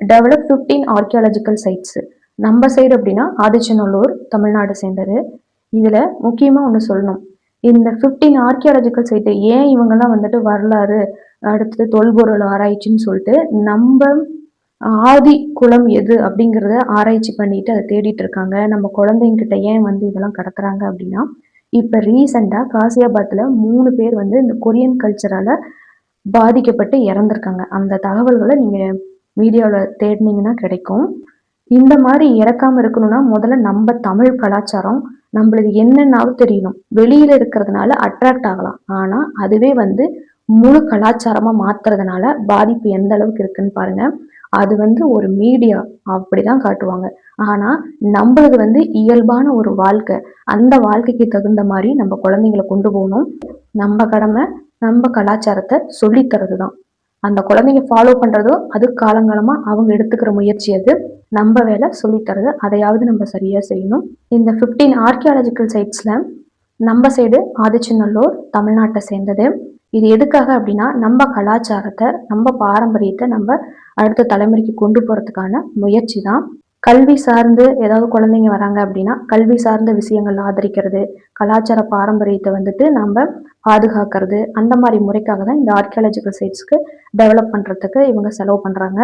Develop 15 archaeological sides. நம்ம side அப்படின்னா ஆதிச்சநல்லூர், தமிழ்நாடு சேர்ந்தது. இதுல முக்கியமா ஒண்ணு சொல்லணும். இந்த 15 ஆர்கியாலஜிக்கல் சைட் ஏன் இவங்கெல்லாம் வந்துட்டு வரலாறு, அடுத்தது தொல்பொருள் ஆராய்ச்சின்னு சொல்லிட்டு நம்ம ஆதி குலம் எது அப்படிங்கிறத ஆராய்ச்சி பண்ணிட்டு அதை தேடிட்டு இருக்காங்க. நம்ம குழந்தைங்க கிட்ட ஏன் வந்து இதெல்லாம் கடத்துறாங்க அப்படின்னா, இப்ப ரீசெண்டா காசியாபாத்ல 3 பேர் வந்து இந்த கொரியன் கல்ச்சரால பாதிக்கப்பட்டு இறந்திருக்காங்க. அந்த தகவல்களை நீங்க மீடியாவுல தேடுனீங்கன்னா கிடைக்கும். இந்த மாதிரி இறக்காம இருக்கணும்னா முதல்ல நம்ம தமிழ் கலாச்சாரம் நம்மளுக்கு என்னன்னாலும் தெரியணும். வெளியில இருக்கிறதுனால அட்ராக்ட் ஆகலாம். ஆனா அதுவே வந்து முழு கலாச்சாரமா மாத்துறதுனால பாதிப்பு எந்த அளவுக்கு இருக்குன்னு பாருங்க. அது வந்து ஒரு மீடியா அப்படிதான் காட்டுவாங்க. ஆனா நம்மளது வந்து இயல்பான ஒரு வாழ்க்கை. அந்த வாழ்க்கைக்கு தகுந்த மாதிரி நம்ம குழந்தைங்களை கொண்டு போகணும். நம்ம கடமை நம்ம கலாச்சாரத்தை சொல்லித் தரதுதான். அந்த குழந்தைங்க ஃபாலோ பண்றதோ அது காலங்காலமா அவங்க எடுத்துக்கிற முயற்சி அது. நம்ம வேலை சொல்லித்தரது. அதையாவது நம்ம சரியா செய்யணும். இந்த 15 ஆர்கியாலஜிக்கல் சைட்ஸ்ல நம்ம சைடு ஆதிச்சநல்லூர், தமிழ்நாட்டை சேர்ந்தது. இது எதுக்காக அப்படின்னா நம்ம கலாச்சாரத்தை, நம்ம பாரம்பரியத்தை நம்ம அடுத்த தலைமுறைக்கு கொண்டு போறதுக்கான முயற்சி தான். கல்வி சார்ந்து ஏதாவது குழந்தைங்க வராங்க அப்படின்னா கல்வி சார்ந்த விஷயங்கள் ஆதரிக்கிறது, கலாச்சார பாரம்பரியத்தை வந்துட்டு நம்ம பாதுகாக்கிறது, அந்த மாதிரி முறைக்காக தான் இந்த ஆர்கியாலஜிக்கல் சைட்ஸ்க்கு டெவலப் பண்றதுக்கு இவங்க செலவு பண்றாங்க.